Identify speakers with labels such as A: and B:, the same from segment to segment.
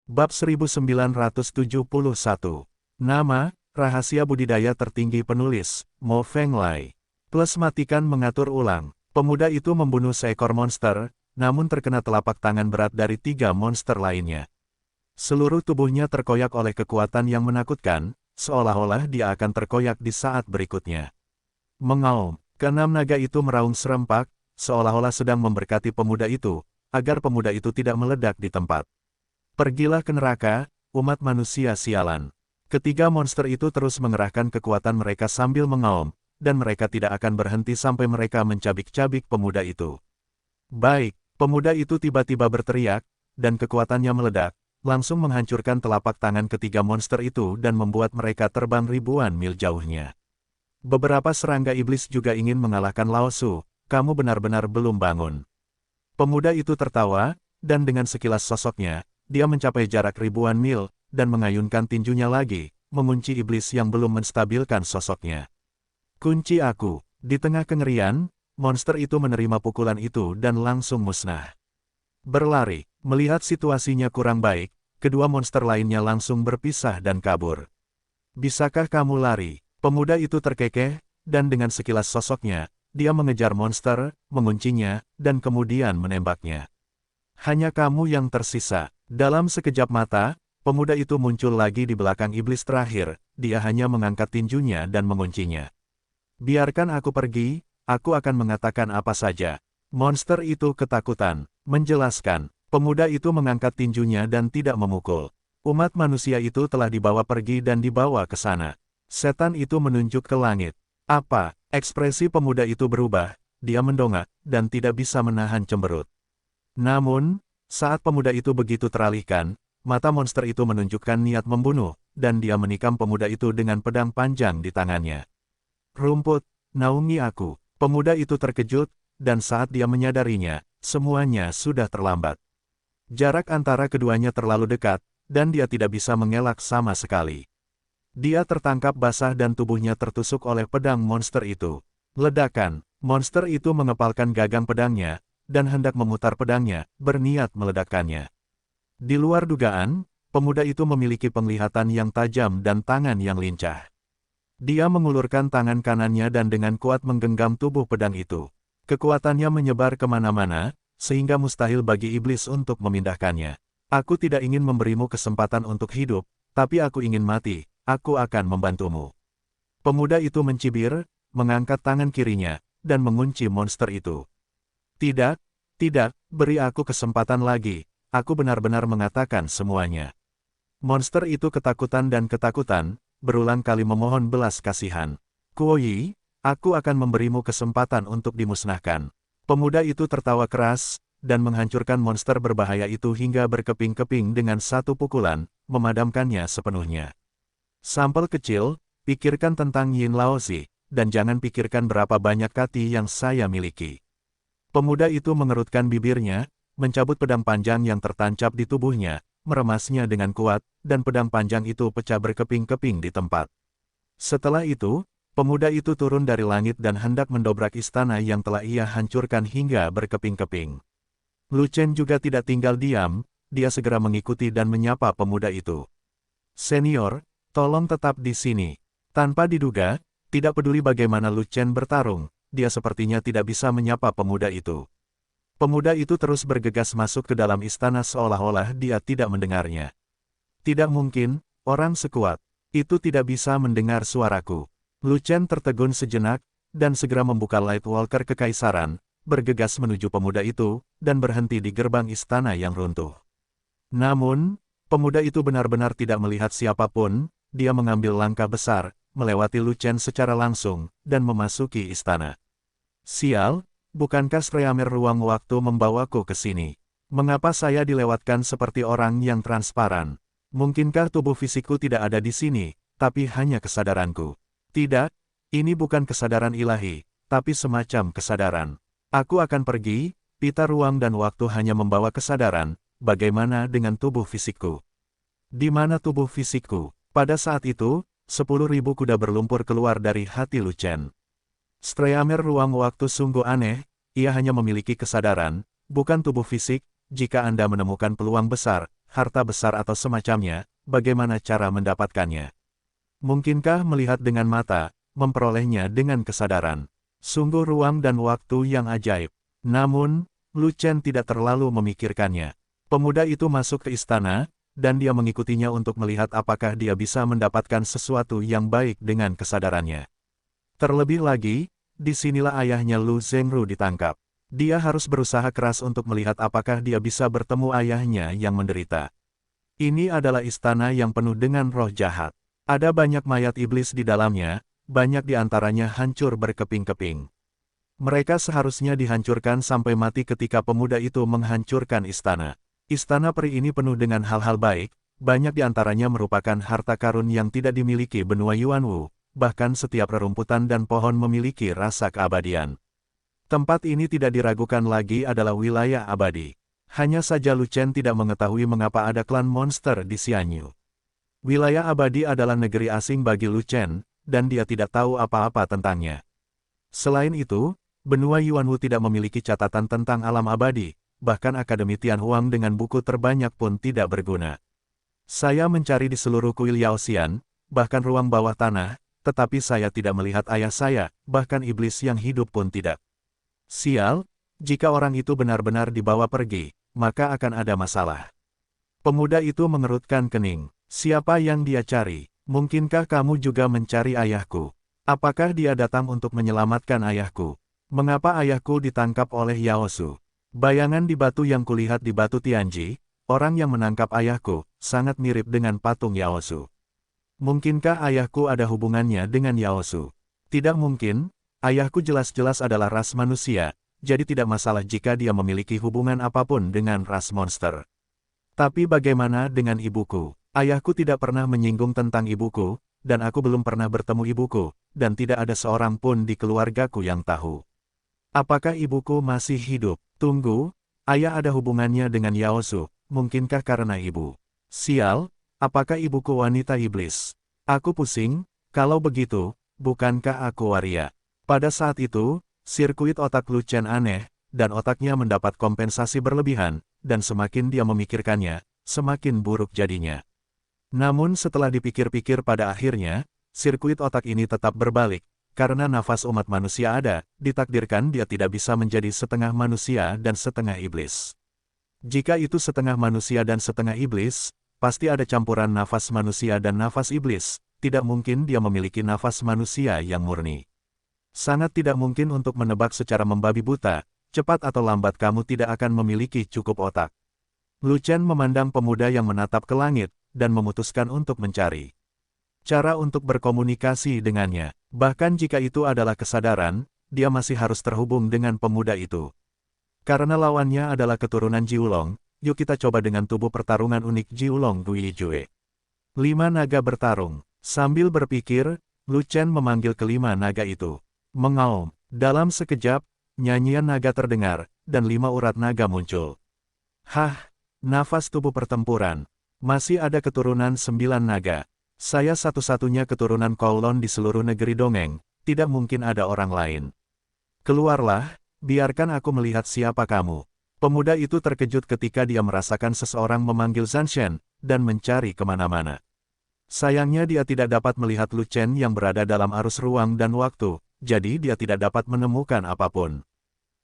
A: Bab 1971. Nama, rahasia budidaya tertinggi penulis, Mo Fenglai. Plus matikan mengatur ulang. Pemuda itu membunuh seekor monster, namun terkena telapak tangan berat dari 3 monster lainnya. Seluruh tubuhnya terkoyak oleh kekuatan yang menakutkan, seolah-olah dia akan terkoyak di saat berikutnya. Mengaum, keenam naga itu meraung serempak, seolah-olah sedang memberkati pemuda itu, agar pemuda itu tidak meledak di tempat. Pergilah ke neraka, umat manusia sialan. Ketiga monster itu terus mengerahkan kekuatan mereka sambil mengaum, dan mereka tidak akan berhenti sampai mereka mencabik-cabik pemuda itu. Baik, pemuda itu tiba-tiba berteriak, dan kekuatannya meledak, langsung menghancurkan telapak tangan ketiga monster itu dan membuat mereka terbang ribuan mil jauhnya. Beberapa serangga iblis juga ingin mengalahkan Lao Su, kamu benar-benar belum bangun. Pemuda itu tertawa, dan dengan sekilas sosoknya, dia mencapai jarak ribuan mil, dan mengayunkan tinjunya lagi, mengunci iblis yang belum menstabilkan sosoknya. Kunci aku. Di tengah kengerian, monster itu menerima pukulan itu dan langsung musnah. Berlari, melihat situasinya kurang baik, kedua monster lainnya langsung berpisah dan kabur. Bisakah kamu lari? Pemuda itu terkekeh, dan dengan sekilas sosoknya, dia mengejar monster, menguncinya, dan kemudian menembaknya. Hanya kamu yang tersisa. Dalam sekejap mata, pemuda itu muncul lagi di belakang iblis terakhir, dia hanya mengangkat tinjunya dan menguncinya. Biarkan aku pergi, aku akan mengatakan apa saja. Monster itu ketakutan, menjelaskan. Pemuda itu mengangkat tinjunya dan tidak memukul. Umat manusia itu telah dibawa pergi dan dibawa ke sana. Setan itu menunjuk ke langit. Apa? Ekspresi pemuda itu berubah, dia mendongak, dan tidak bisa menahan cemberut. Namun, saat pemuda itu begitu teralihkan, mata monster itu menunjukkan niat membunuh, dan dia menikam pemuda itu dengan pedang panjang di tangannya. Rumput, naungi aku. Pemuda itu terkejut, dan saat dia menyadarinya, semuanya sudah terlambat. Jarak antara keduanya terlalu dekat, dan dia tidak bisa mengelak sama sekali. Dia tertangkap basah dan tubuhnya tertusuk oleh pedang monster itu. Ledakan, monster itu mengepalkan gagang pedangnya, dan hendak memutar pedangnya, berniat meledakkannya. Di luar dugaan, pemuda itu memiliki penglihatan yang tajam dan tangan yang lincah. Dia mengulurkan tangan kanannya dan dengan kuat menggenggam tubuh pedang itu. Kekuatannya menyebar kemana-mana, sehingga mustahil bagi iblis untuk memindahkannya. Aku tidak ingin memberimu kesempatan untuk hidup, tapi aku ingin mati, aku akan membantumu. Pemuda itu mencibir, mengangkat tangan kirinya, dan mengunci monster itu. Tidak, tidak, beri aku kesempatan lagi, aku benar-benar mengatakan semuanya. Monster itu ketakutan dan ketakutan, berulang kali memohon belas kasihan. Kuoyi, aku akan memberimu kesempatan untuk dimusnahkan. Pemuda itu tertawa keras, dan menghancurkan monster berbahaya itu hingga berkeping-keping dengan satu pukulan, memadamkannya sepenuhnya. Sampel kecil, pikirkan tentang Yin Laozi, dan jangan pikirkan berapa banyak kati yang saya miliki. Pemuda itu mengerutkan bibirnya, mencabut pedang panjang yang tertancap di tubuhnya, meremasnya dengan kuat, dan pedang panjang itu pecah berkeping-keping di tempat. Setelah itu, pemuda itu turun dari langit dan hendak mendobrak istana yang telah ia hancurkan hingga berkeping-keping. Lu Chen juga tidak tinggal diam, dia segera mengikuti dan menyapa pemuda itu. Senior, tolong tetap di sini. Tanpa diduga, tidak peduli bagaimana Lu Chen bertarung, dia sepertinya tidak bisa menyapa pemuda itu. Pemuda itu terus bergegas masuk ke dalam istana seolah-olah dia tidak mendengarnya. Tidak mungkin, orang sekuat itu tidak bisa mendengar suaraku. Lu Chen tertegun sejenak, dan segera membuka Lightwalker Kekaisaran, bergegas menuju pemuda itu, dan berhenti di gerbang istana yang runtuh. Namun, pemuda itu benar-benar tidak melihat siapapun, dia mengambil langkah besar, melewati Lu Chen secara langsung, dan memasuki istana. Sial, bukankah Streamer ruang waktu membawaku ke sini? Mengapa saya dilewatkan seperti orang yang transparan? Mungkinkah tubuh fisikku tidak ada di sini, tapi hanya kesadaranku? Tidak, ini bukan kesadaran ilahi, tapi semacam kesadaran. Aku akan pergi, pita ruang dan waktu hanya membawa kesadaran, bagaimana dengan tubuh fisikku? Di mana tubuh fisikku? Pada saat itu, 10.000 kuda berlumpur keluar dari hati Lu Chen. Streamer ruang waktu sungguh aneh, ia hanya memiliki kesadaran, bukan tubuh fisik. Jika Anda menemukan peluang besar, harta besar atau semacamnya, bagaimana cara mendapatkannya? Mungkinkah melihat dengan mata, memperolehnya dengan kesadaran? Sungguh ruang dan waktu yang ajaib. Namun, Lu Chen tidak terlalu memikirkannya. Pemuda itu masuk ke istana, dan dia mengikutinya untuk melihat apakah dia bisa mendapatkan sesuatu yang baik dengan kesadarannya. Terlebih lagi, disinilah ayahnya Lu Zhengru ditangkap. Dia harus berusaha keras untuk melihat apakah dia bisa bertemu ayahnya yang menderita. Ini adalah istana yang penuh dengan roh jahat. Ada banyak mayat iblis di dalamnya, banyak di antaranya hancur berkeping-keping. Mereka seharusnya dihancurkan sampai mati ketika pemuda itu menghancurkan istana. Istana peri ini penuh dengan hal-hal baik, banyak di antaranya merupakan harta karun yang tidak dimiliki benua Yuanwu, bahkan setiap rerumputan dan pohon memiliki rasa keabadian. Tempat ini tidak diragukan lagi adalah wilayah abadi. Hanya saja Lu Chen tidak mengetahui mengapa ada klan monster di Xianyu. Wilayah abadi adalah negeri asing bagi Lu Chen, dan dia tidak tahu apa-apa tentangnya. Selain itu, benua Yuanwu tidak memiliki catatan tentang alam abadi, bahkan Akademi Tianhuang dengan buku terbanyak pun tidak berguna. Saya mencari di seluruh kuil Yaoxian, bahkan ruang bawah tanah, tetapi saya tidak melihat ayah saya, bahkan iblis yang hidup pun tidak. Sial, jika orang itu benar-benar dibawa pergi, maka akan ada masalah. Pemuda itu mengerutkan kening. Siapa yang dia cari? Mungkinkah kamu juga mencari ayahku? Apakah dia datang untuk menyelamatkan ayahku? Mengapa ayahku ditangkap oleh Yaosu? Bayangan di batu yang kulihat di batu Tianji, orang yang menangkap ayahku, sangat mirip dengan patung Yaosu. Mungkinkah ayahku ada hubungannya dengan Yaosu? Tidak mungkin, ayahku jelas-jelas adalah ras manusia, jadi tidak masalah jika dia memiliki hubungan apapun dengan ras monster. Tapi bagaimana dengan ibuku? Ayahku tidak pernah menyinggung tentang ibuku, dan aku belum pernah bertemu ibuku, dan tidak ada seorang pun di keluargaku yang tahu. Apakah ibuku masih hidup? Tunggu, ayah ada hubungannya dengan Yaosu, mungkinkah karena ibu? Sial, apakah ibuku wanita iblis? Aku pusing, kalau begitu, bukankah aku waria? Pada saat itu, sirkuit otak Lu Chen aneh, dan otaknya mendapat kompensasi berlebihan, dan semakin dia memikirkannya, semakin buruk jadinya. Namun setelah dipikir-pikir pada akhirnya, sirkuit otak ini tetap berbalik. Karena nafas umat manusia ada, ditakdirkan dia tidak bisa menjadi setengah manusia dan setengah iblis. Jika itu setengah manusia dan setengah iblis, pasti ada campuran nafas manusia dan nafas iblis, tidak mungkin dia memiliki nafas manusia yang murni. Sangat tidak mungkin untuk menebak secara membabi buta, cepat atau lambat kamu tidak akan memiliki cukup otak. Lu Chen memandang pemuda yang menatap ke langit, dan memutuskan untuk mencari cara untuk berkomunikasi dengannya. Bahkan jika itu adalah kesadaran, dia masih harus terhubung dengan pemuda itu. Karena lawannya adalah keturunan Jiulong, yuk kita coba dengan tubuh pertarungan unik Jiulong Guiyijue. 5 naga bertarung. Sambil berpikir, Lu Chen memanggil kelima naga itu. Mengaum. Dalam sekejap, nyanyian naga terdengar, dan 5 urat naga muncul. Hah, nafas tubuh pertempuran. Masih ada keturunan 9 naga. Saya satu-satunya keturunan Kowloon di seluruh negeri dongeng, tidak mungkin ada orang lain. Keluarlah, biarkan aku melihat siapa kamu. Pemuda itu terkejut ketika dia merasakan seseorang memanggil Zanshen, dan mencari kemana-mana. Sayangnya dia tidak dapat melihat Lu Chen yang berada dalam arus ruang dan waktu, jadi dia tidak dapat menemukan apapun.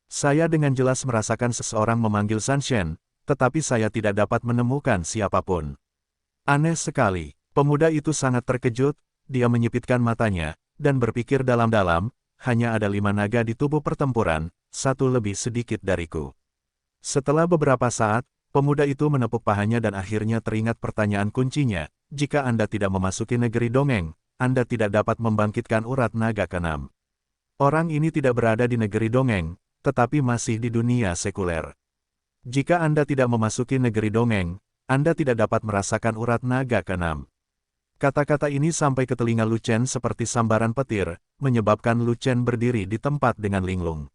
A: Saya dengan jelas merasakan seseorang memanggil Zanshen, tetapi saya tidak dapat menemukan siapapun. Aneh sekali. Pemuda itu sangat terkejut, dia menyipitkan matanya, dan berpikir dalam-dalam, hanya ada 5 naga di tubuh pertempuran, 1 lebih sedikit dariku. Setelah beberapa saat, pemuda itu menepuk pahanya dan akhirnya teringat pertanyaan kuncinya, jika Anda tidak memasuki negeri dongeng, Anda tidak dapat membangkitkan urat naga ke-6. Orang ini tidak berada di negeri dongeng, tetapi masih di dunia sekuler. Jika Anda tidak memasuki negeri dongeng, Anda tidak dapat merasakan urat naga ke-6. Kata-kata ini sampai ke telinga Lu Chen seperti sambaran petir, menyebabkan Lu Chen berdiri di tempat dengan linglung.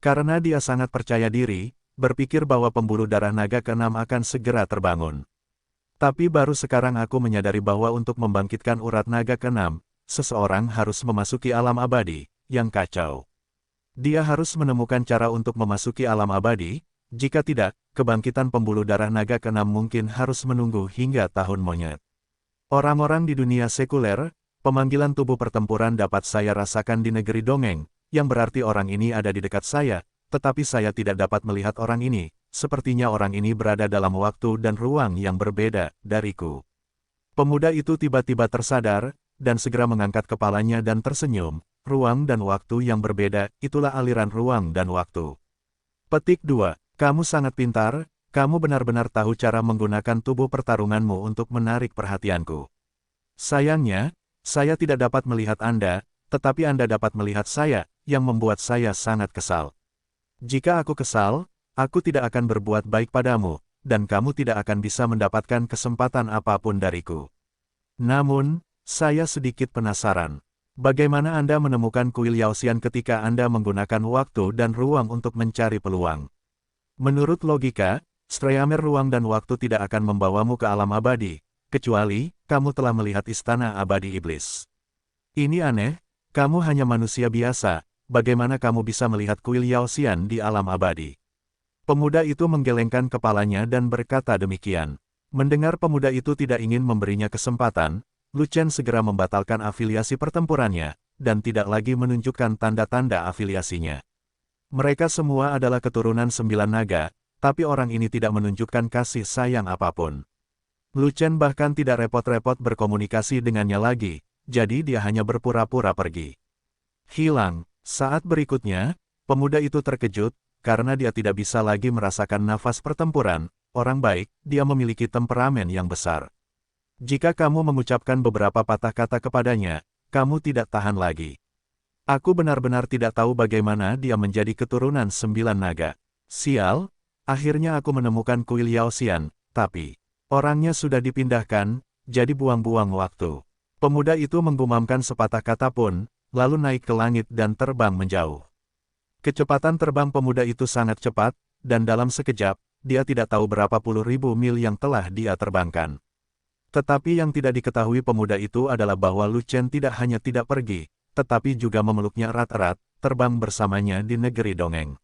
A: Karena dia sangat percaya diri, berpikir bahwa pembuluh darah naga ke-6 akan segera terbangun. Tapi baru sekarang aku menyadari bahwa untuk membangkitkan urat naga ke-6, seseorang harus memasuki alam abadi, yang kacau. Dia harus menemukan cara untuk memasuki alam abadi, Jika tidak, kebangkitan pembuluh darah naga ke-6 mungkin harus menunggu hingga tahun monyet. Orang-orang di dunia sekuler, pemanggilan tubuh pertempuran dapat saya rasakan di negeri dongeng, yang berarti orang ini ada di dekat saya, tetapi saya tidak dapat melihat orang ini. Sepertinya orang ini berada dalam waktu dan ruang yang berbeda dariku. Pemuda itu tiba-tiba tersadar, dan segera mengangkat kepalanya dan tersenyum. Ruang dan waktu yang berbeda, itulah aliran ruang dan waktu. Petik 2. Kamu sangat pintar, kamu benar-benar tahu cara menggunakan tubuh pertarunganmu untuk menarik perhatianku. Sayangnya, saya tidak dapat melihat Anda, tetapi Anda dapat melihat saya, yang membuat saya sangat kesal. Jika aku kesal, aku tidak akan berbuat baik padamu, dan kamu tidak akan bisa mendapatkan kesempatan apapun dariku. Namun, saya sedikit penasaran. Bagaimana Anda menemukan kuil Yaoxian ketika Anda menggunakan waktu dan ruang untuk mencari peluang? Menurut logika, streamer ruang dan waktu tidak akan membawamu ke alam abadi, kecuali kamu telah melihat istana abadi iblis. Ini aneh, kamu hanya manusia biasa, bagaimana kamu bisa melihat kuil Yaoxian di alam abadi? Pemuda itu menggelengkan kepalanya dan berkata demikian. Mendengar pemuda itu tidak ingin memberinya kesempatan, Lu Chen segera membatalkan afiliasi pertempurannya, dan tidak lagi menunjukkan tanda-tanda afiliasinya. Mereka semua adalah keturunan 9 naga, tapi orang ini tidak menunjukkan kasih sayang apapun. Lu Chen bahkan tidak repot-repot berkomunikasi dengannya lagi, jadi dia hanya berpura-pura pergi. Hilang. Saat berikutnya, pemuda itu terkejut, karena dia tidak bisa lagi merasakan nafas pertempuran. Orang baik, dia memiliki temperamen yang besar. Jika kamu mengucapkan beberapa patah kata kepadanya, kamu tidak tahan lagi. Aku benar-benar tidak tahu bagaimana dia menjadi keturunan 9 naga. Sial, akhirnya aku menemukan kuil Yaoxian, tapi orangnya sudah dipindahkan, jadi buang-buang waktu. Pemuda itu menggumamkan sepatah kata pun, lalu naik ke langit dan terbang menjauh. Kecepatan terbang pemuda itu sangat cepat, dan dalam sekejap, dia tidak tahu berapa puluh ribu mil yang telah dia terbangkan. Tetapi yang tidak diketahui pemuda itu adalah bahwa Lu Chen tidak hanya tidak pergi, tetapi juga memeluknya erat-erat, terbang bersamanya di negeri dongeng.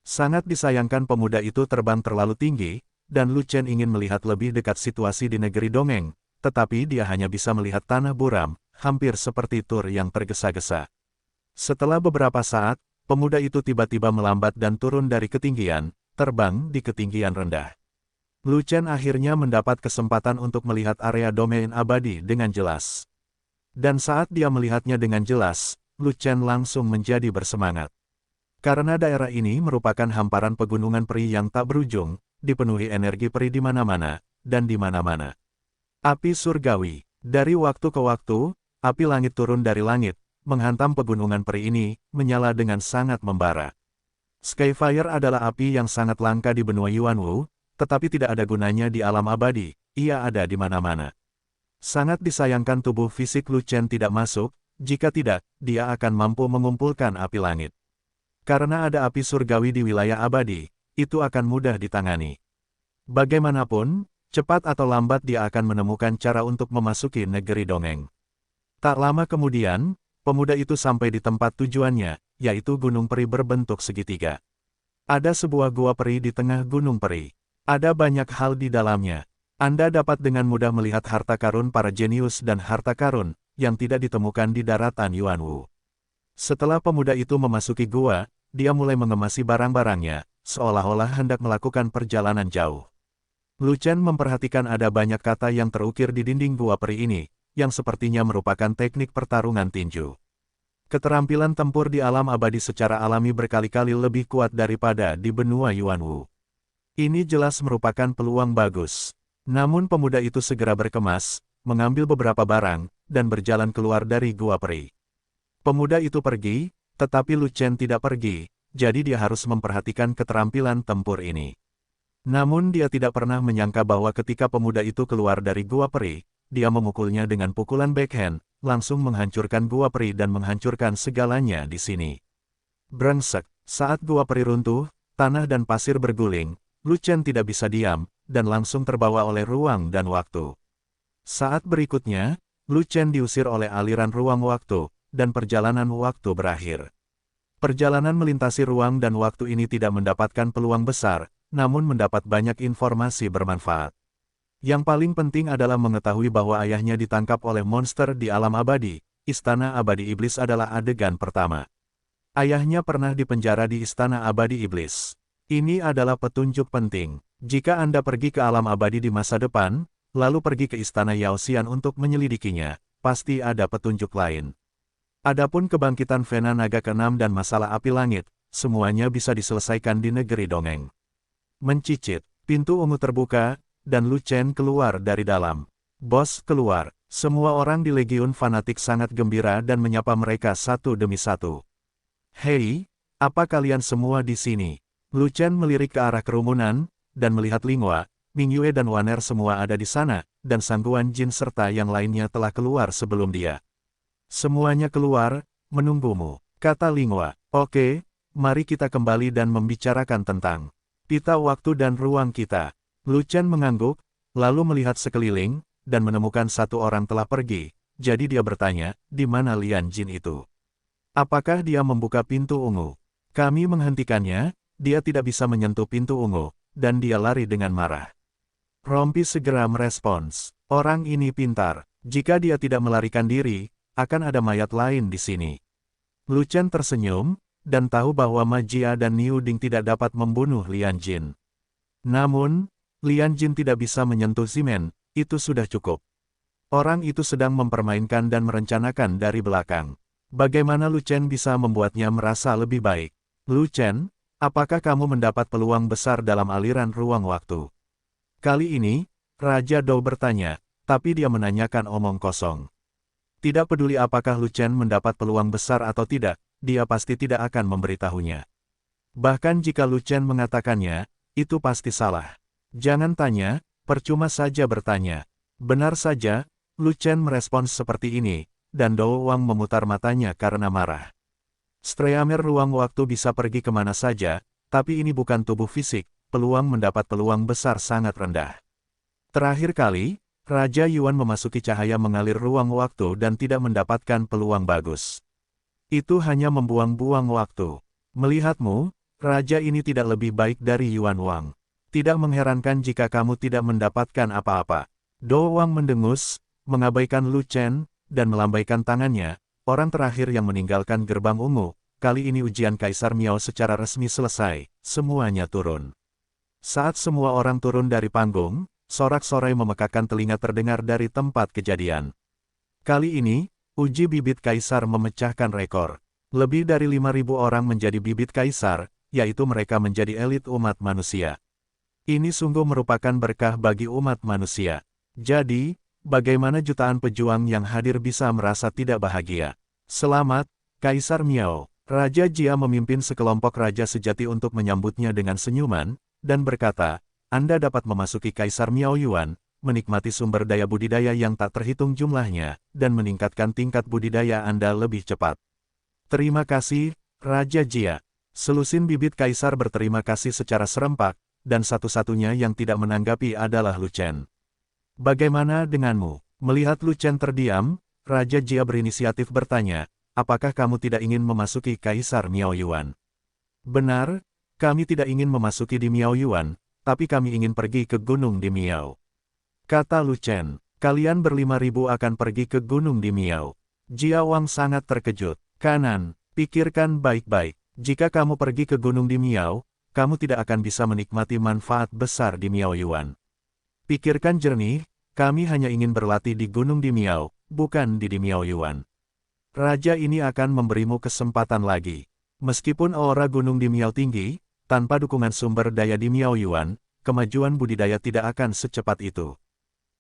A: Sangat disayangkan pemuda itu terbang terlalu tinggi, dan Lu Chen ingin melihat lebih dekat situasi di negeri dongeng, tetapi dia hanya bisa melihat tanah buram, hampir seperti tur yang tergesa-gesa. Setelah beberapa saat, pemuda itu tiba-tiba melambat dan turun dari ketinggian, terbang di ketinggian rendah. Lu Chen akhirnya mendapat kesempatan untuk melihat area domain abadi dengan jelas. Dan saat dia melihatnya dengan jelas, Lu Chen langsung menjadi bersemangat. Karena daerah ini merupakan hamparan pegunungan peri yang tak berujung, dipenuhi energi peri di mana-mana, dan di mana-mana. Api surgawi. Dari waktu ke waktu, api langit turun dari langit, menghantam pegunungan peri ini, menyala dengan sangat membara. Skyfire adalah api yang sangat langka di benua Yuanwu, tetapi tidak ada gunanya di alam abadi, ia ada di mana-mana. Sangat disayangkan tubuh fisik Lu Chen tidak masuk, jika tidak, dia akan mampu mengumpulkan api langit. Karena ada api surgawi di wilayah abadi, itu akan mudah ditangani. Bagaimanapun, cepat atau lambat dia akan menemukan cara untuk memasuki negeri dongeng. Tak lama kemudian, pemuda itu sampai di tempat tujuannya, yaitu Gunung Peri berbentuk segitiga. Ada sebuah gua peri di tengah Gunung Peri. Ada banyak hal di dalamnya. Anda dapat dengan mudah melihat harta karun para jenius dan harta karun, yang tidak ditemukan di daratan Yuanwu. Setelah pemuda itu memasuki gua, dia mulai mengemasi barang-barangnya, seolah-olah hendak melakukan perjalanan jauh. Lu Chen memperhatikan ada banyak kata yang terukir di dinding gua peri ini, yang sepertinya merupakan teknik pertarungan tinju. Keterampilan tempur di alam abadi secara alami berkali-kali lebih kuat daripada di benua Yuanwu. Ini jelas merupakan peluang bagus. Namun pemuda itu segera berkemas, mengambil beberapa barang, dan berjalan keluar dari gua peri. Pemuda itu pergi, tetapi Lu Chen tidak pergi, jadi dia harus memperhatikan keterampilan tempur ini. Namun dia tidak pernah menyangka bahwa ketika pemuda itu keluar dari gua peri, dia memukulnya dengan pukulan backhand, langsung menghancurkan gua peri dan menghancurkan segalanya di sini. Brengsek, saat gua peri runtuh, tanah dan pasir berguling, Lu Chen tidak bisa diam, dan langsung terbawa oleh ruang dan waktu. Saat berikutnya, Lu Chen diusir oleh aliran ruang waktu, dan perjalanan waktu berakhir. Perjalanan melintasi ruang dan waktu ini tidak mendapatkan peluang besar, namun mendapat banyak informasi bermanfaat. Yang paling penting adalah mengetahui bahwa ayahnya ditangkap oleh monster di alam abadi. Istana Abadi Iblis adalah adegan pertama. Ayahnya pernah dipenjara di Istana Abadi Iblis. Ini adalah petunjuk penting. Jika Anda pergi ke alam abadi di masa depan, lalu pergi ke Istana Yaoxian untuk menyelidikinya, pasti ada petunjuk lain. Adapun kebangkitan Vena Naga ke-6 dan masalah api langit, semuanya bisa diselesaikan di negeri dongeng. Mencicit, pintu ungu terbuka, dan Lu Chen keluar dari dalam. Bos keluar. Semua orang di Legiun Fanatik sangat gembira dan menyapa mereka satu demi satu. Hei, apa kalian semua di sini? Lu Chen melirik ke arah kerumunan, dan melihat Linghua, Mingyue dan Waner semua ada di sana, dan Sangguan Jin serta yang lainnya telah keluar sebelum dia. Semuanya keluar, menunggumu, kata Linghua. Oke, mari kita kembali dan membicarakan tentang pita waktu dan ruang kita. Lu Chen mengangguk, lalu melihat sekeliling, dan menemukan satu orang telah pergi, jadi dia bertanya, di mana Lian Jin itu? Apakah dia membuka pintu ungu? Kami menghentikannya, dia tidak bisa menyentuh pintu ungu, dan dia lari dengan marah. Rompi segera merespons, orang ini pintar, jika dia tidak melarikan diri, akan ada mayat lain di sini. Lu Chen tersenyum, dan tahu bahwa Ma Jia dan Niu Ding tidak dapat membunuh Lian Jin. Namun, Lian Jin tidak bisa menyentuh Zimen, itu sudah cukup. Orang itu sedang mempermainkan dan merencanakan dari belakang. Bagaimana Lu Chen bisa membuatnya merasa lebih baik? Lu Chen, apakah kamu mendapat peluang besar dalam aliran ruang waktu? Kali ini, Raja Dou bertanya, tapi dia menanyakan omong kosong. Tidak peduli apakah Lu Chen mendapat peluang besar atau tidak, dia pasti tidak akan memberitahunya. Bahkan jika Lu Chen mengatakannya, itu pasti salah. Jangan tanya, percuma saja bertanya. Benar saja, Lu Chen merespons seperti ini, dan Dou Wang memutar matanya karena marah. Streamer ruang waktu bisa pergi kemana saja, tapi ini bukan tubuh fisik, peluang mendapat peluang besar sangat rendah. Terakhir kali, Raja Yuan memasuki cahaya mengalir ruang waktu dan tidak mendapatkan peluang bagus. Itu hanya membuang-buang waktu. Melihatmu, Raja ini tidak lebih baik dari Yuan Wang. Tidak mengherankan jika kamu tidak mendapatkan apa-apa. Dou Wang mendengus, mengabaikan Lu Chen, dan melambaikan tangannya. Orang terakhir yang meninggalkan gerbang ungu, kali ini ujian Kaisar Miao secara resmi selesai, semuanya turun. Saat semua orang turun dari panggung, sorak-sorai memekakkan telinga terdengar dari tempat kejadian. Kali ini, uji bibit Kaisar memecahkan rekor. Lebih dari 5.000 orang menjadi bibit Kaisar, yaitu mereka menjadi elit umat manusia. Ini sungguh merupakan berkah bagi umat manusia. Jadi, bagaimana jutaan pejuang yang hadir bisa merasa tidak bahagia? Selamat, Kaisar Miao. Raja Jia memimpin sekelompok raja sejati untuk menyambutnya dengan senyuman, dan berkata, Anda dapat memasuki Kaisar Miao Yuan, menikmati sumber daya budidaya yang tak terhitung jumlahnya, dan meningkatkan tingkat budidaya Anda lebih cepat. Terima kasih, Raja Jia. Selusin bibit Kaisar berterima kasih secara serempak, dan satu-satunya yang tidak menanggapi adalah Lu Chen. Bagaimana denganmu? Melihat Lu Chen terdiam, Raja Jia berinisiatif bertanya, apakah kamu tidak ingin memasuki Kaisar Miao Yuan? Benar, kami tidak ingin memasuki di Miao Yuan, tapi kami ingin pergi ke gunung di Miao. Kata Lu Chen, kalian ber-5.000 akan pergi ke gunung di Miao. Jia Wang sangat terkejut. Kanan, pikirkan baik-baik, jika kamu pergi ke gunung di Miao, kamu tidak akan bisa menikmati manfaat besar di Miao Yuan. Pikirkan jernih, kami hanya ingin berlatih di gunung di Miao, bukan di Miao Yuan. Raja ini akan memberimu kesempatan lagi. Meskipun aura gunung di Miao tinggi, tanpa dukungan sumber daya di Miao Yuan, kemajuan budidaya tidak akan secepat itu.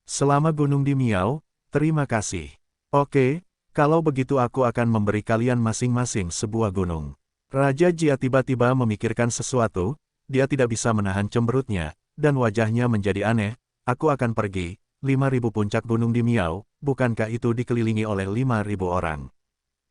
A: Selama gunung di Miao, terima kasih. Oke, kalau begitu aku akan memberi kalian masing-masing sebuah gunung. Raja Jia tiba-tiba memikirkan sesuatu, dia tidak bisa menahan cemberutnya, dan wajahnya menjadi aneh. Aku akan pergi, 5.000 puncak gunung di Miao, bukankah itu dikelilingi oleh 5.000 orang?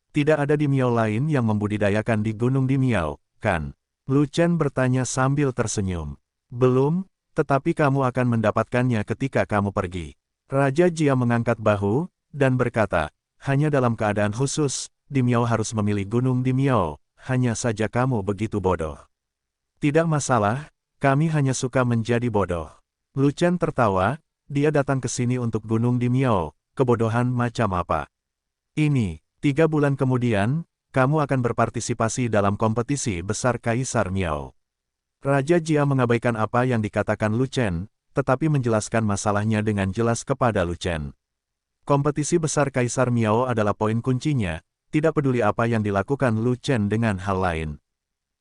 A: Tidak ada di Miao lain yang membudidayakan di gunung di Miao, kan? Lu Chen bertanya sambil tersenyum. Belum, tetapi kamu akan mendapatkannya ketika kamu pergi. Raja Jia mengangkat bahu, dan berkata, hanya dalam keadaan khusus, di Miao harus memilih gunung di Miao. Hanya saja kamu begitu bodoh. Tidak masalah, Kami hanya suka menjadi bodoh. Lu Chen tertawa, dia datang ke sini untuk Gunung di Miao, kebodohan macam apa? Ini, 3 bulan kemudian, kamu akan berpartisipasi dalam kompetisi besar Kaisar Miao. Raja Jia mengabaikan apa yang dikatakan Lu Chen, tetapi menjelaskan masalahnya dengan jelas kepada Lu Chen. Kompetisi besar Kaisar Miao adalah poin kuncinya, tidak peduli apa yang dilakukan Lu Chen dengan hal lain.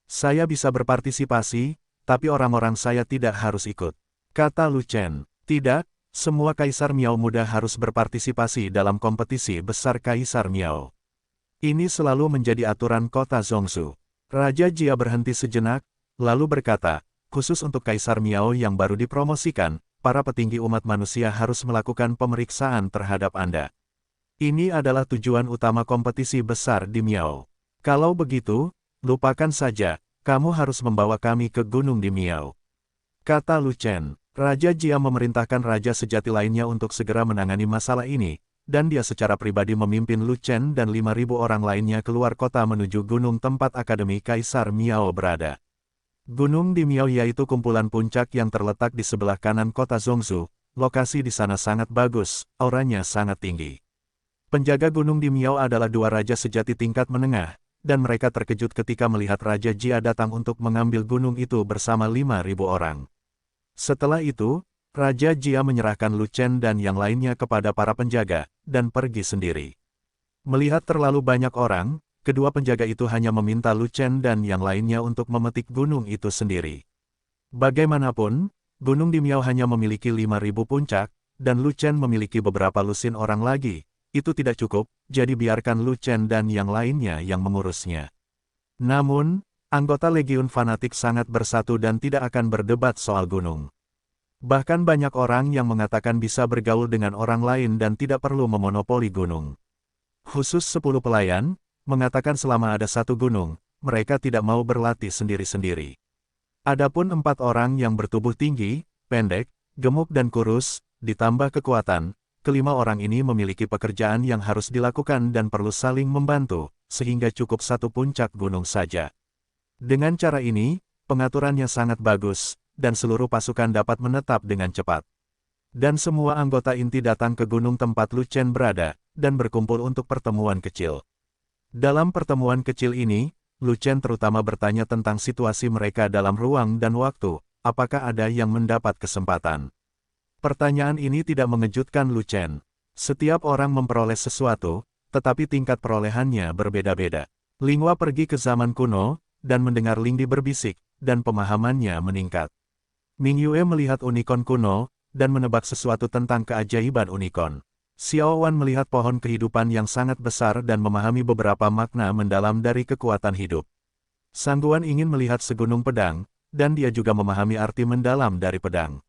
A: Saya bisa berpartisipasi, tapi orang-orang saya tidak harus ikut. Kata Lu Chen, tidak, semua Kaisar Miao muda harus berpartisipasi dalam kompetisi besar Kaisar Miao. Ini selalu menjadi aturan kota Zhongzhou. Raja Jia berhenti sejenak, lalu berkata, khusus untuk Kaisar Miao yang baru dipromosikan, para petinggi umat manusia harus melakukan pemeriksaan terhadap Anda. Ini adalah tujuan utama kompetisi besar di Miao. Kalau begitu, lupakan saja, kamu harus membawa kami ke gunung di Miao. Kata Lu Chen. Raja Jia memerintahkan raja sejati lainnya untuk segera menangani masalah ini, dan dia secara pribadi memimpin Lu Chen dan 5.000 orang lainnya keluar kota menuju gunung tempat Akademi Kaisar Miao berada. Gunung di Miao yaitu kumpulan puncak yang terletak di sebelah kanan kota Zhongzhou, lokasi di sana sangat bagus, auranya sangat tinggi. Penjaga gunung di Miao adalah 2 raja sejati tingkat menengah, dan mereka terkejut ketika melihat Raja Jia datang untuk mengambil gunung itu bersama 5.000 orang. Setelah itu, Raja Jia menyerahkan Lu Chen dan yang lainnya kepada para penjaga, dan pergi sendiri. Melihat terlalu banyak orang, kedua penjaga itu hanya meminta Lu Chen dan yang lainnya untuk memetik gunung itu sendiri. Bagaimanapun, gunung di Miao hanya memiliki 5.000 puncak, dan Lu Chen memiliki beberapa lusin orang lagi. Itu tidak cukup, jadi biarkan Lu Chen dan yang lainnya yang mengurusnya. Namun, anggota Legiun Fanatik sangat bersatu dan tidak akan berdebat soal gunung. Bahkan banyak orang yang mengatakan bisa bergaul dengan orang lain dan tidak perlu memonopoli gunung. Khusus 10 pelayan, mengatakan selama ada satu gunung, mereka tidak mau berlatih sendiri-sendiri. Adapun 4 orang yang bertubuh tinggi, pendek, gemuk dan kurus, ditambah kekuatan, kelima orang ini memiliki pekerjaan yang harus dilakukan dan perlu saling membantu, sehingga cukup satu puncak gunung saja. Dengan cara ini, pengaturannya sangat bagus, dan seluruh pasukan dapat menetap dengan cepat. Dan semua anggota inti datang ke gunung tempat Lu Chen berada, dan berkumpul untuk pertemuan kecil. Dalam pertemuan kecil ini, Lu Chen terutama bertanya tentang situasi mereka dalam ruang dan waktu, apakah ada yang mendapat kesempatan. Pertanyaan ini tidak mengejutkan Lu Chen. Setiap orang memperoleh sesuatu, tetapi tingkat perolehannya berbeda-beda. Linghua pergi ke zaman kuno, dan mendengar Lingdi berbisik, dan pemahamannya meningkat. Ming Yue melihat unikon kuno, dan menebak sesuatu tentang keajaiban unikon. Xiao Wan melihat pohon kehidupan yang sangat besar dan memahami beberapa makna mendalam dari kekuatan hidup. Sang Guan ingin melihat segunung pedang, dan dia juga memahami arti mendalam dari pedang.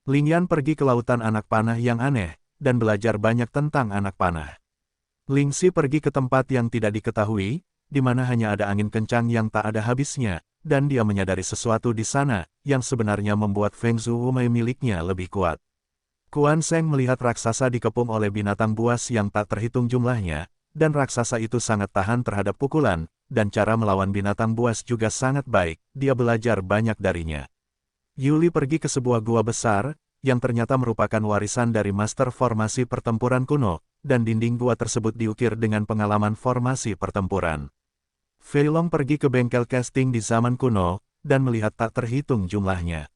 A: Ling Yan pergi ke lautan anak panah yang aneh, dan belajar banyak tentang anak panah. Ling Xi pergi ke tempat yang tidak diketahui, di mana hanya ada angin kencang yang tak ada habisnya, dan dia menyadari sesuatu di sana, yang sebenarnya membuat Feng Zhuomei miliknya lebih kuat. Kuan Sheng melihat raksasa dikepung oleh binatang buas yang tak terhitung jumlahnya, dan raksasa itu sangat tahan terhadap pukulan, dan cara melawan binatang buas juga sangat baik, dia belajar banyak darinya. Yuli pergi ke sebuah gua besar, yang ternyata merupakan warisan dari master formasi pertempuran kuno, dan dinding gua tersebut diukir dengan pengalaman formasi pertempuran. Fei Long pergi ke bengkel casting di zaman kuno, dan melihat tak terhitung jumlahnya.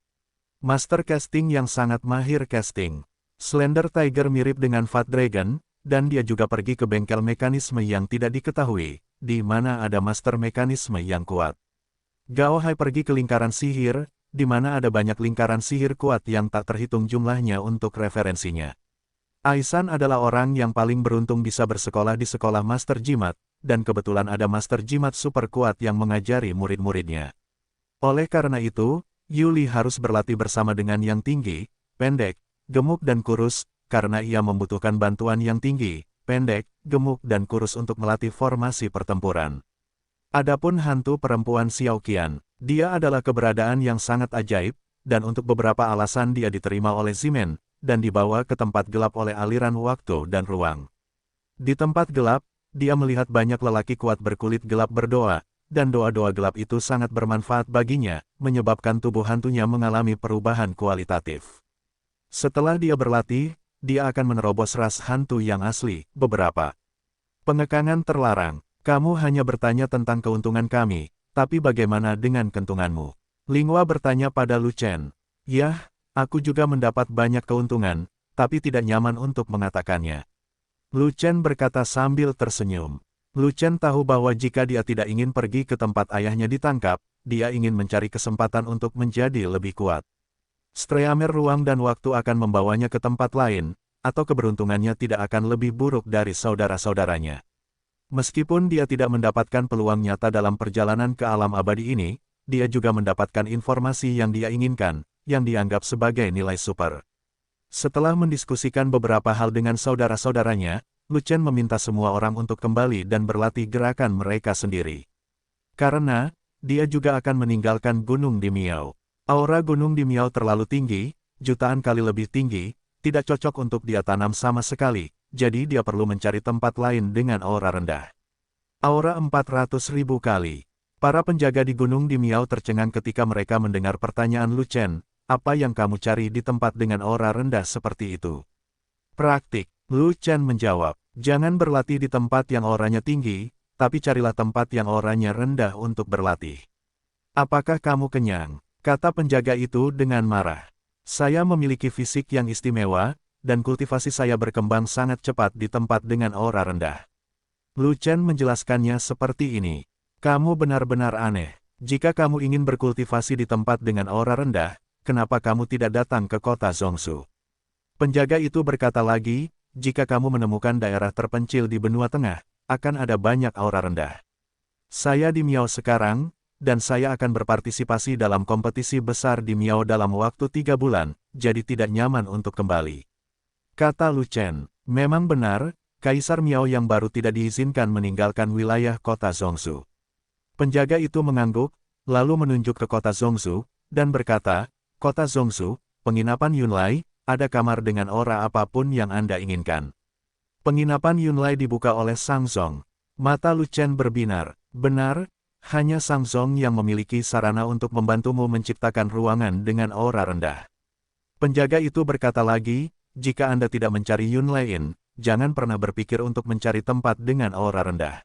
A: Master casting yang sangat mahir casting. Slender Tiger mirip dengan Fat Dragon, dan dia juga pergi ke bengkel mekanisme yang tidak diketahui, di mana ada master mekanisme yang kuat. Gao Hai pergi ke lingkaran sihir, di mana ada banyak lingkaran sihir kuat yang tak terhitung jumlahnya untuk referensinya. Aisan adalah orang yang paling beruntung bisa bersekolah di sekolah Master Jimat, dan kebetulan ada Master Jimat super kuat yang mengajari murid-muridnya. Oleh karena itu, Yuli harus berlatih bersama dengan yang tinggi, pendek, gemuk dan kurus, karena ia membutuhkan bantuan yang tinggi, pendek, gemuk dan kurus untuk melatih formasi pertempuran. Adapun hantu perempuan Xiao Qian, dia adalah keberadaan yang sangat ajaib, dan untuk beberapa alasan dia diterima oleh Zimen, dan dibawa ke tempat gelap oleh aliran waktu dan ruang. Di tempat gelap, dia melihat banyak lelaki kuat berkulit gelap berdoa, dan doa-doa gelap itu sangat bermanfaat baginya, menyebabkan tubuh hantunya mengalami perubahan kualitatif. Setelah dia berlatih, dia akan menerobos ras hantu yang asli. Beberapa pengekangan terlarang. Kamu hanya bertanya tentang keuntungan kami, tapi bagaimana dengan keuntunganmu? Linghua bertanya pada Lu Chen. Yah, aku juga mendapat banyak keuntungan, tapi tidak nyaman untuk mengatakannya. Lu Chen berkata sambil tersenyum. Lu Chen tahu bahwa jika dia tidak ingin pergi ke tempat ayahnya ditangkap, dia ingin mencari kesempatan untuk menjadi lebih kuat. Streamer ruang dan waktu akan membawanya ke tempat lain, atau keberuntungannya tidak akan lebih buruk dari saudara-saudaranya. Meskipun dia tidak mendapatkan peluang nyata dalam perjalanan ke alam abadi ini, dia juga mendapatkan informasi yang dia inginkan, yang dianggap sebagai nilai super. Setelah mendiskusikan beberapa hal dengan saudara-saudaranya, Lu Chen meminta semua orang untuk kembali dan berlatih gerakan mereka sendiri. Karena, dia juga akan meninggalkan Gunung di Miao. Aura Gunung di Miao terlalu tinggi, jutaan kali lebih tinggi, tidak cocok untuk dia tanam sama sekali, jadi dia perlu mencari tempat lain dengan aura rendah. Aura 400.000 kali. Para penjaga di Gunung di Miao tercengang ketika mereka mendengar pertanyaan Lu Chen, apa yang kamu cari di tempat dengan aura rendah seperti itu? Praktik, Lu Chen menjawab, jangan berlatih di tempat yang auranya tinggi, tapi carilah tempat yang auranya rendah untuk berlatih. Apakah kamu kenyang? Kata penjaga itu dengan marah. Saya memiliki fisik yang istimewa, dan kultivasi saya berkembang sangat cepat di tempat dengan aura rendah. Lu Chen menjelaskannya seperti ini. Kamu benar-benar aneh. Jika kamu ingin berkultivasi di tempat dengan aura rendah, kenapa kamu tidak datang ke kota Zhongsu? Penjaga itu berkata lagi, jika kamu menemukan daerah terpencil di benua tengah, akan ada banyak aura rendah. Saya di Miao sekarang, dan saya akan berpartisipasi dalam kompetisi besar di Miao dalam waktu 3 bulan, jadi tidak nyaman untuk kembali. Kata Lu Chen, memang benar, Kaisar Miao yang baru tidak diizinkan meninggalkan wilayah kota Zhongsu. Penjaga itu mengangguk, lalu menunjuk ke kota Zhongsu, dan berkata, kota Zhongsu, penginapan Yunlai, ada kamar dengan aura apapun yang Anda inginkan. Penginapan Yunlai dibuka oleh Sang Zong. Mata Lu Chen berbinar, benar, hanya Sang Zong yang memiliki sarana untuk membantumu menciptakan ruangan dengan aura rendah. Penjaga itu berkata lagi, jika Anda tidak mencari Yunlai Inn, jangan pernah berpikir untuk mencari tempat dengan aura rendah.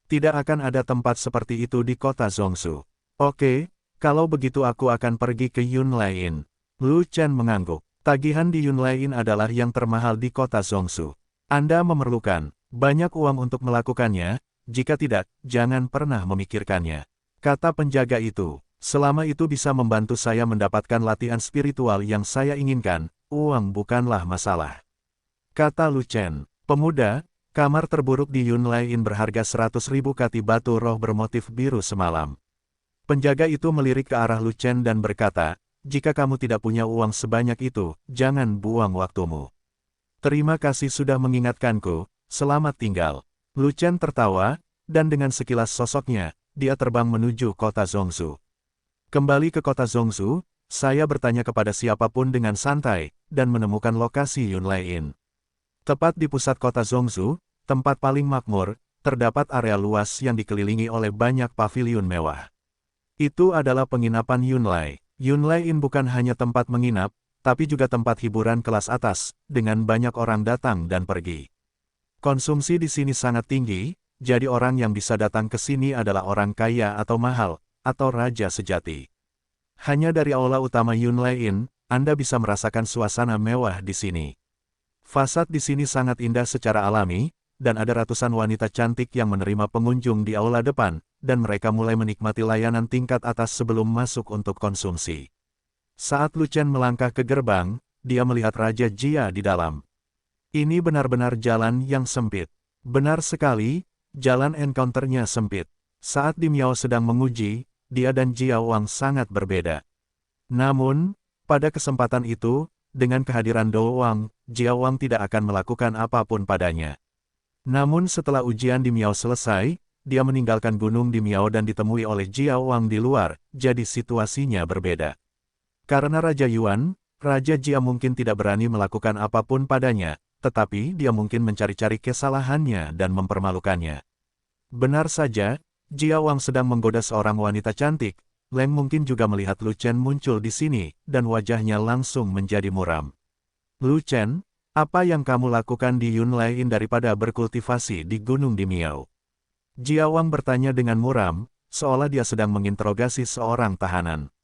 A: Tidak akan ada tempat seperti itu di kota Zhongsu. Oke, kalau begitu aku akan pergi ke Yunlai Inn. Lu Chen mengangguk. Tagihan di Yunlai Inn adalah yang termahal di kota Zhongsu. Anda memerlukan banyak uang untuk melakukannya, jika tidak, jangan pernah memikirkannya. Kata penjaga itu, selama itu bisa membantu saya mendapatkan latihan spiritual yang saya inginkan, uang bukanlah masalah. Kata Lu Chen, pemuda, kamar terburuk di Yunlai Inn berharga 100.000 kati batu roh bermotif biru semalam. Penjaga itu melirik ke arah Lu Chen dan berkata, jika kamu tidak punya uang sebanyak itu, jangan buang waktumu. Terima kasih sudah mengingatkanku, selamat tinggal. Lu Chen tertawa, dan dengan sekilas sosoknya, dia terbang menuju kota Zhongsu. Kembali ke kota Zhongsu, saya bertanya kepada siapapun dengan santai, dan menemukan lokasi Yunlai Inn. Tepat di pusat kota Zhongsu, tempat paling makmur, terdapat area luas yang dikelilingi oleh banyak paviliun mewah. Itu adalah penginapan Yunlai. Yunlai Inn bukan hanya tempat menginap, tapi juga tempat hiburan kelas atas, dengan banyak orang datang dan pergi. Konsumsi di sini sangat tinggi, jadi orang yang bisa datang ke sini adalah orang kaya atau mahal, atau raja sejati. Hanya dari aula utama Yunlai Inn, Anda bisa merasakan suasana mewah di sini. Fasad di sini sangat indah secara alami, dan ada ratusan wanita cantik yang menerima pengunjung di aula depan, dan mereka mulai menikmati layanan tingkat atas sebelum masuk untuk konsumsi. Saat Lu Chen melangkah ke gerbang, dia melihat Raja Jia di dalam. Ini benar-benar jalan yang sempit. Benar sekali, jalan encounter-nya sempit. Saat Di Miao sedang menguji, dia dan Jia Wang sangat berbeda. Namun, pada kesempatan itu, dengan kehadiran Do Wang, Jia Wang tidak akan melakukan apapun padanya. Namun setelah ujian Di Miao selesai, dia meninggalkan gunung Di Miao dan ditemui oleh Jia Wang di luar, jadi situasinya berbeda. Karena Raja Yuan, Raja Jia mungkin tidak berani melakukan apapun padanya, tetapi dia mungkin mencari-cari kesalahannya dan mempermalukannya. Benar saja, Jia Wang sedang menggoda seorang wanita cantik. Leng mungkin juga melihat Lu Chen muncul di sini, dan wajahnya langsung menjadi muram. Lu Chen, apa yang kamu lakukan di Yunlai daripada berkultivasi di Gunung Dimiao? Jia Wang bertanya dengan muram, seolah dia sedang menginterogasi seorang tahanan.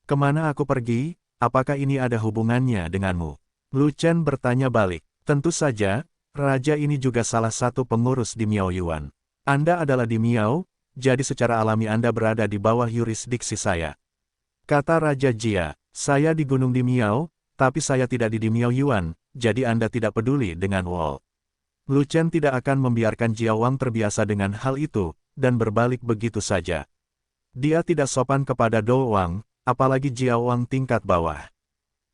A: Kemana aku pergi? Apakah ini ada hubungannya denganmu? Lu Chen bertanya balik. Tentu saja, raja ini juga salah satu pengurus di Miao Yuan. Anda adalah di Miao, jadi secara alami Anda berada di bawah yurisdiksi saya. Kata Raja Jia, saya di Gunung di Miao, tapi saya tidak di Miao Yuan, jadi Anda tidak peduli dengan Wall. Lu Chen tidak akan membiarkan Jia Wang terbiasa dengan hal itu, dan berbalik begitu saja. Dia tidak sopan kepada Do Wang, apalagi Jia Wang tingkat bawah.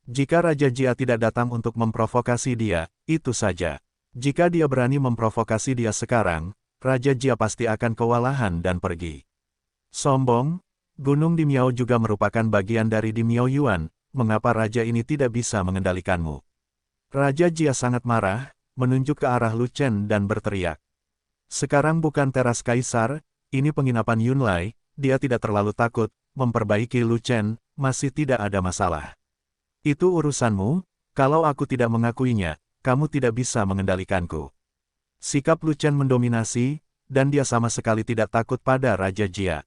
A: Jika Raja Jia tidak datang untuk memprovokasi dia, itu saja. Jika dia berani memprovokasi dia sekarang, Raja Jia pasti akan kewalahan dan pergi. Sombong, Gunung di Miao juga merupakan bagian dari di Miao Yuan, mengapa raja ini tidak bisa mengendalikanmu? Raja Jia sangat marah, menunjuk ke arah Lu Chen dan berteriak. Sekarang bukan teras kaisar, ini penginapan Yunlai, dia tidak terlalu takut, memperbaiki Lu Chen, masih tidak ada masalah. Itu urusanmu, kalau aku tidak mengakuinya, kamu tidak bisa mengendalikanku. Sikap Lu Chen mendominasi, dan dia sama sekali tidak takut pada Raja Jia.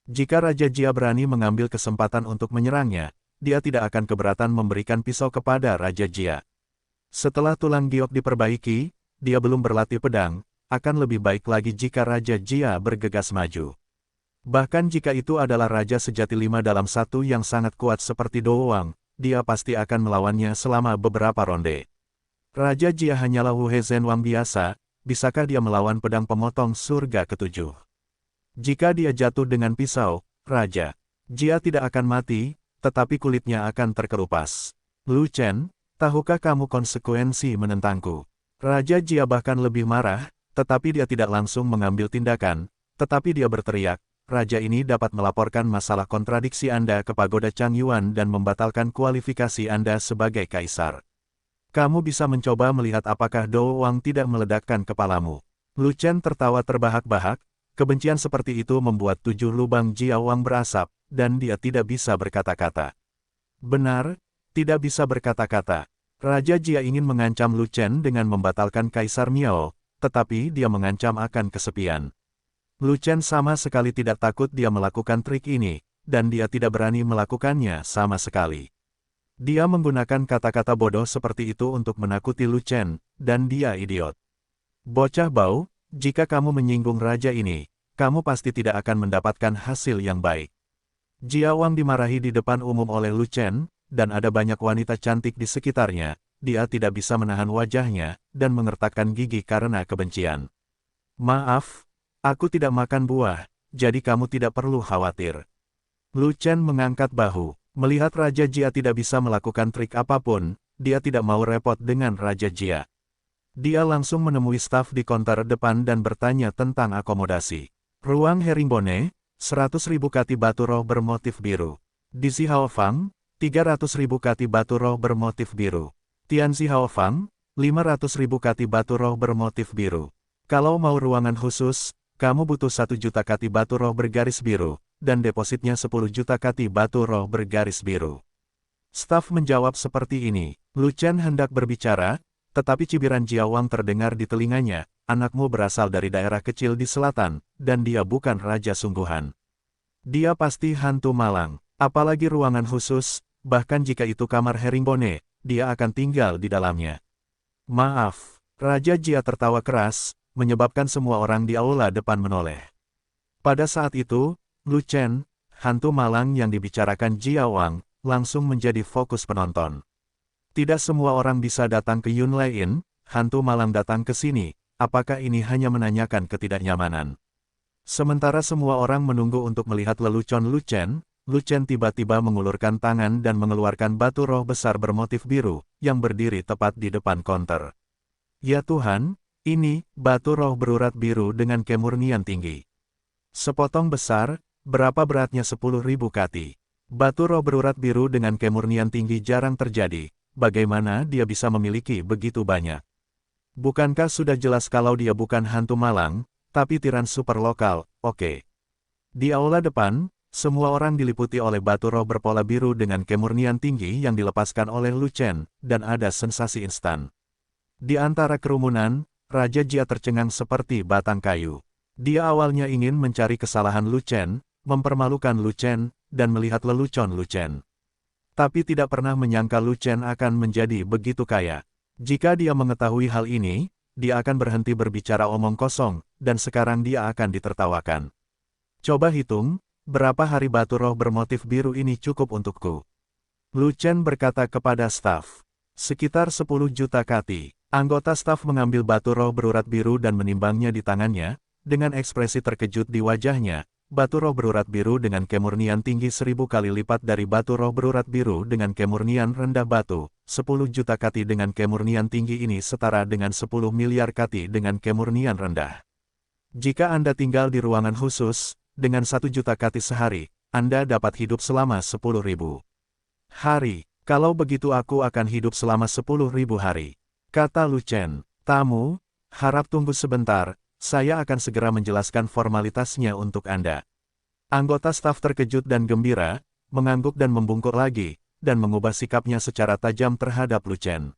A: Jika Raja Jia berani mengambil kesempatan untuk menyerangnya, dia tidak akan keberatan memberikan pisau kepada Raja Jia. Setelah tulang giok diperbaiki, dia belum berlatih pedang, akan lebih baik lagi jika Raja Jia bergegas maju. Bahkan jika itu adalah Raja sejati 5 dalam 1 yang sangat kuat seperti Do Wang, dia pasti akan melawannya selama beberapa ronde. Raja Jia hanyalah Wu Hezhen Wang biasa, bisakah dia melawan pedang pemotong surga ke-7? Jika dia jatuh dengan pisau, Raja Jia tidak akan mati, tetapi kulitnya akan terkelupas. Lu Chen, tahukah kamu konsekuensi menentangku? Raja Jia bahkan lebih marah, tetapi dia tidak langsung mengambil tindakan, tetapi dia berteriak, Raja ini dapat melaporkan masalah kontradiksi Anda ke Pagoda Chang Yuan dan membatalkan kualifikasi Anda sebagai kaisar. Kamu bisa mencoba melihat apakah Do Wang tidak meledakkan kepalamu. Lu Chen tertawa terbahak-bahak, kebencian seperti itu membuat 7 lubang Jia Wang berasap, dan dia tidak bisa berkata-kata. Benar, tidak bisa berkata-kata. Raja Jia ingin mengancam Lu Chen dengan membatalkan Kaisar Miao, tetapi dia mengancam akan kesepian. Lu Chen sama sekali tidak takut dia melakukan trik ini, dan dia tidak berani melakukannya sama sekali. Dia menggunakan kata-kata bodoh seperti itu untuk menakuti Lu Chen, dan dia idiot. Bocah bau, jika kamu menyinggung raja ini, kamu pasti tidak akan mendapatkan hasil yang baik. Jia Wang dimarahi di depan umum oleh Lu Chen, dan ada banyak wanita cantik di sekitarnya, dia tidak bisa menahan wajahnya, dan mengertakkan gigi karena kebencian. Maaf, aku tidak makan buah, jadi kamu tidak perlu khawatir. Lu Chen mengangkat bahu. Melihat Raja Jia tidak bisa melakukan trik apapun, dia tidak mau repot dengan Raja Jia. Dia langsung menemui staf di konter depan dan bertanya tentang akomodasi. Ruang Herringbone, 100.000 kati batu roh bermotif biru. Di Zihaofang, 300.000 kati batu roh bermotif biru. Tian Zihaofang, 500.000 kati batu roh bermotif biru. Kalau mau ruangan khusus, kamu butuh 1 juta kati batu roh bergaris biru, dan depositnya 10 juta kati batu roh bergaris biru. Staf menjawab seperti ini. Lu Chen hendak berbicara, tetapi cibiran Jia Wang terdengar di telinganya, anakmu berasal dari daerah kecil di selatan, dan dia bukan raja sungguhan. Dia pasti hantu malang, apalagi ruangan khusus, bahkan jika itu kamar Herringbone, dia akan tinggal di dalamnya. Maaf, Raja Jia tertawa keras, menyebabkan semua orang di aula depan menoleh. Pada saat itu, Lu Chen, hantu malang yang dibicarakan Jia Wang, langsung menjadi fokus penonton. Tidak semua orang bisa datang ke Yunlai Inn, hantu malang datang ke sini, apakah ini hanya menanyakan ketidaknyamanan? Sementara semua orang menunggu untuk melihat lelucon Lu Chen tiba-tiba mengulurkan tangan dan mengeluarkan batu roh besar bermotif biru, yang berdiri tepat di depan konter. Ya Tuhan, ini, batu roh berurat biru dengan kemurnian tinggi. Sepotong besar, berapa beratnya 10.000 kati. Batu roh berurat biru dengan kemurnian tinggi jarang terjadi, bagaimana dia bisa memiliki begitu banyak? Bukankah sudah jelas kalau dia bukan hantu malang, tapi tiran super lokal, oke. Di aula depan, semua orang diliputi oleh batu roh berpola biru dengan kemurnian tinggi yang dilepaskan oleh Lu Chen, dan ada sensasi instan. Di antara kerumunan, Raja Jia tercengang seperti batang kayu. Dia awalnya ingin mencari kesalahan Lu Chen, mempermalukan Lu Chen, dan melihat lelucon Lu Chen. Tapi tidak pernah menyangka Lu Chen akan menjadi begitu kaya. Jika dia mengetahui hal ini, dia akan berhenti berbicara omong kosong, dan sekarang dia akan ditertawakan. Coba hitung, berapa hari batu roh bermotif biru ini cukup untukku? Lu Chen berkata kepada staf. Sekitar 10 juta kati. Anggota staf mengambil batu roh berurat biru dan menimbangnya di tangannya, dengan ekspresi terkejut di wajahnya. Batu roh berurat biru dengan kemurnian tinggi 1000 kali lipat dari batu roh berurat biru dengan kemurnian rendah batu. 10 juta kati dengan kemurnian tinggi ini setara dengan 10 miliar kati dengan kemurnian rendah. Jika Anda tinggal di ruangan khusus, dengan 1 juta kati sehari, Anda dapat hidup selama 10.000 hari. Kalau begitu aku akan hidup selama 10.000 hari. Kata Lu Chen. Tamu, harap tunggu sebentar. Saya akan segera menjelaskan formalitasnya untuk Anda. Anggota staf terkejut dan gembira, mengangguk dan membungkuk lagi, dan mengubah sikapnya secara tajam terhadap Lu Chen.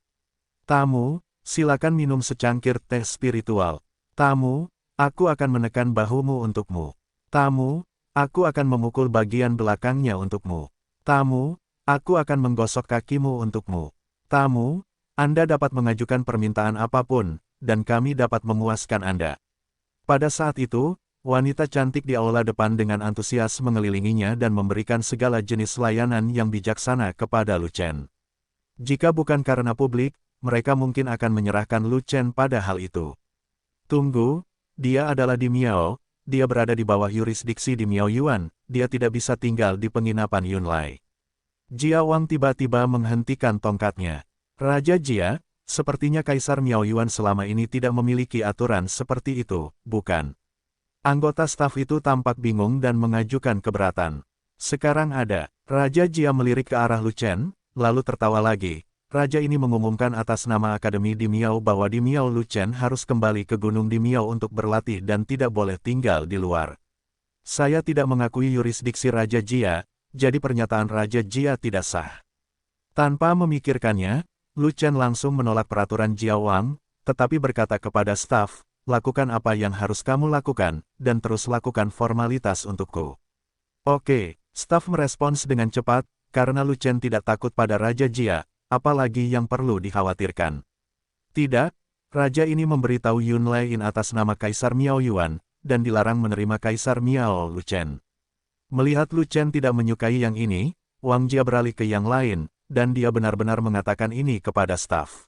A: Tamu, silakan minum secangkir teh spiritual. Tamu, aku akan menekan bahumu untukmu. Tamu, aku akan memukul bagian belakangnya untukmu. Tamu, aku akan menggosok kakimu untukmu. Tamu, Anda dapat mengajukan permintaan apapun, dan kami dapat memuaskan Anda. Pada saat itu, wanita cantik di aula depan dengan antusias mengelilinginya dan memberikan segala jenis layanan yang bijaksana kepada Lu Chen. Jika bukan karena publik, mereka mungkin akan menyerahkan Lu Chen pada hal itu. Tunggu, dia adalah di Miao, dia berada di bawah yurisdiksi di Miao Yuan, dia tidak bisa tinggal di penginapan Yunlai. Jia Wang tiba-tiba menghentikan tongkatnya. Raja Jia, sepertinya Kaisar Miao Yuan selama ini tidak memiliki aturan seperti itu, bukan? Anggota staf itu tampak bingung dan mengajukan keberatan. Sekarang ada. Raja Jia melirik ke arah Lu Chen, lalu tertawa lagi. Raja ini mengumumkan atas nama Akademi di Miao bahwa di Miao Lu Chen harus kembali ke Gunung di Miao untuk berlatih dan tidak boleh tinggal di luar. Saya tidak mengakui yurisdiksi Raja Jia, jadi pernyataan Raja Jia tidak sah. Tanpa memikirkannya, Lu Chen langsung menolak peraturan Jia Wang, tetapi berkata kepada staf, lakukan apa yang harus kamu lakukan, dan terus lakukan formalitas untukku. Oke, staf merespons dengan cepat, karena Lu Chen tidak takut pada Raja Jia, apalagi yang perlu dikhawatirkan. Tidak, Raja ini memberitahu Yunlai In atas nama Kaisar Miao Yuan, dan dilarang menerima Kaisar Miao Lu Chen. Melihat Lu Chen tidak menyukai yang ini, Wang Jia beralih ke yang lain, dan dia benar-benar mengatakan ini kepada staf.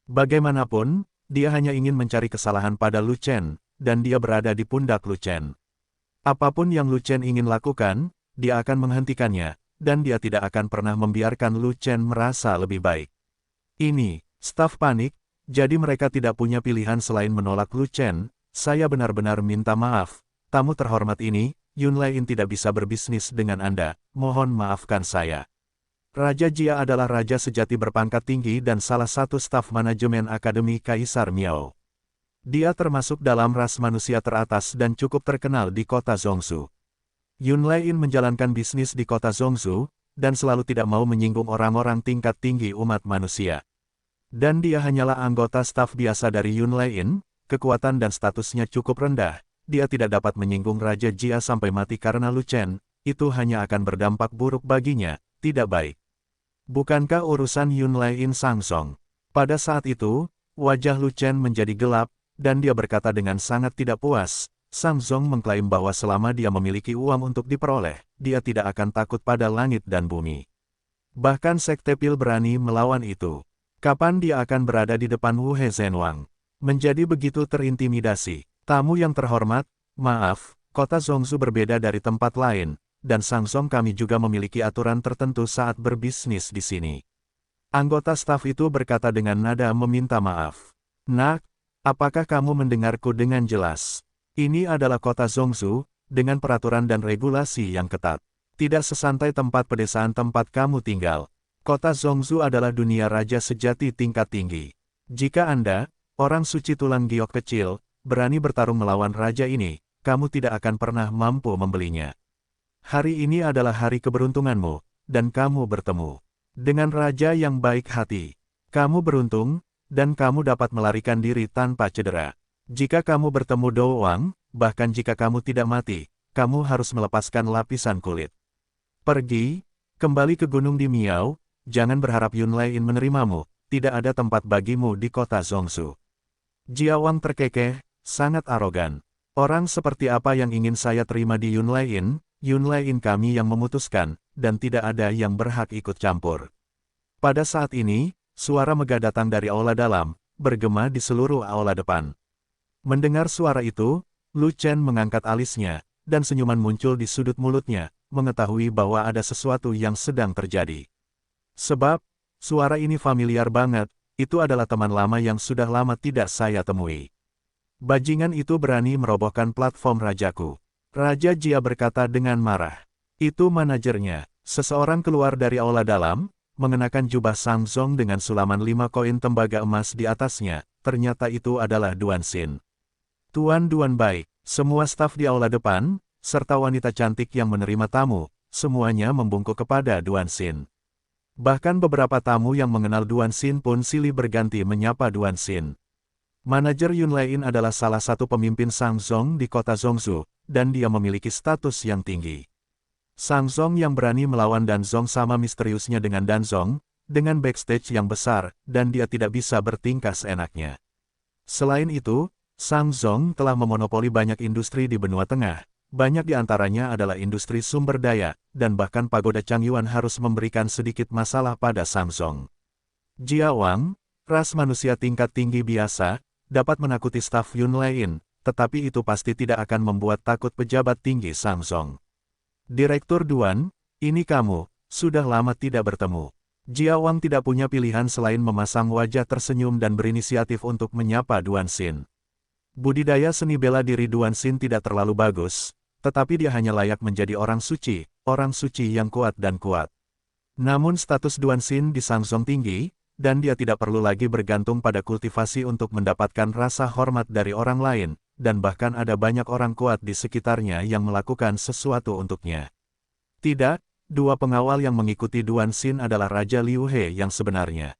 A: Bagaimanapun, dia hanya ingin mencari kesalahan pada Lu Chen, dan dia berada di pundak Lu Chen. Apapun yang Lu Chen ingin lakukan, dia akan menghentikannya, dan dia tidak akan pernah membiarkan Lu Chen merasa lebih baik. Ini, staf panik, jadi mereka tidak punya pilihan selain menolak Lu Chen. Saya benar-benar minta maaf, tamu terhormat ini, Yunlai In tidak bisa berbisnis dengan Anda, mohon maafkan saya. Raja Jia adalah raja sejati berpangkat tinggi dan salah satu staf manajemen Akademi Kaisar Miao. Dia termasuk dalam ras manusia teratas dan cukup terkenal di kota Zhongzhou. Yunlai In menjalankan bisnis di kota Zhongzhou, dan selalu tidak mau menyinggung orang-orang tingkat tinggi umat manusia. Dan dia hanyalah anggota staf biasa dari Yunlai In, kekuatan dan statusnya cukup rendah, dia tidak dapat menyinggung Raja Jia sampai mati karena Lu Chen, itu hanya akan berdampak buruk baginya, tidak baik. Bukankah urusan Yunlai In Sangsong? Pada saat itu, wajah Lu Chen menjadi gelap, dan dia berkata dengan sangat tidak puas, Sang Zong mengklaim bahwa selama dia memiliki uang untuk diperoleh, dia tidak akan takut pada langit dan bumi. Bahkan Sekte Pil berani melawan itu. Kapan dia akan berada di depan Wu He Zhenwang? Menjadi begitu terintimidasi. Tamu yang terhormat, maaf, kota Zhongzhou berbeda dari tempat lain, dan Sang Zong kami juga memiliki aturan tertentu saat berbisnis di sini. Anggota staf itu berkata dengan nada meminta maaf. Nak, apakah kamu mendengarku dengan jelas? Ini adalah kota Zhongzhou, dengan peraturan dan regulasi yang ketat. Tidak sesantai tempat pedesaan tempat kamu tinggal. Kota Zhongzhou adalah dunia raja sejati tingkat tinggi. Jika Anda, orang suci tulang giok kecil, berani bertarung melawan raja ini, kamu tidak akan pernah mampu membelinya. Hari ini adalah hari keberuntunganmu, dan kamu bertemu dengan raja yang baik hati. Kamu beruntung, dan kamu dapat melarikan diri tanpa cedera. Jika kamu bertemu Doang, bahkan jika kamu tidak mati, kamu harus melepaskan lapisan kulit. Pergi, kembali ke gunung di Miao, jangan berharap Yunlei menerimamu, tidak ada tempat bagimu di kota Zhongshu. Jia Wang terkekeh, sangat arogan. Orang seperti apa yang ingin saya terima di Yunlei kami yang memutuskan, dan tidak ada yang berhak ikut campur. Pada saat ini, suara megah datang dari aula dalam, bergema di seluruh aula depan. Mendengar suara itu, Lu Chen mengangkat alisnya, dan senyuman muncul di sudut mulutnya, mengetahui bahwa ada sesuatu yang sedang terjadi. Sebab, suara ini familiar banget, itu adalah teman lama yang sudah lama tidak saya temui. Bajingan itu berani merobohkan platform rajaku. Raja Jia berkata dengan marah. Itu manajernya. Seseorang keluar dari aula dalam, mengenakan jubah Sangzong dengan sulaman 5 koin tembaga emas di atasnya, ternyata itu adalah Duan Xin. Tuan-Duan baik, semua staf di aula depan, serta wanita cantik yang menerima tamu, semuanya membungkuk kepada Duan Xin. Bahkan beberapa tamu yang mengenal Duan Xin pun silih berganti menyapa Duan Xin. Manajer Yunlei adalah salah satu pemimpin Sangzong di kota Zhongshu, dan dia memiliki status yang tinggi. Sangzong yang berani melawan Danzong sama misteriusnya dengan Danzong, dengan backstage yang besar, dan dia tidak bisa bertingkah seenaknya. Selain itu, Sangzong telah memonopoli banyak industri di benua tengah, banyak di antaranya adalah industri sumber daya, dan bahkan pagoda Changyuan harus memberikan sedikit masalah pada Sangzong. Jia Wang, ras manusia tingkat tinggi biasa, dapat menakuti staf Yunlei, tetapi itu pasti tidak akan membuat takut pejabat tinggi Sangzong. Direktur Duan, ini kamu, sudah lama tidak bertemu. Jia Wang tidak punya pilihan selain memasang wajah tersenyum dan berinisiatif untuk menyapa Duan Xin. Budidaya seni bela diri Duan Xin tidak terlalu bagus, tetapi dia hanya layak menjadi orang suci yang kuat dan kuat. Namun status Duan Xin di Sangzong tinggi, dan dia tidak perlu lagi bergantung pada kultivasi untuk mendapatkan rasa hormat dari orang lain, dan bahkan ada banyak orang kuat di sekitarnya yang melakukan sesuatu untuknya. Tidak, dua pengawal yang mengikuti Duan Xin adalah Raja Liu He yang sebenarnya.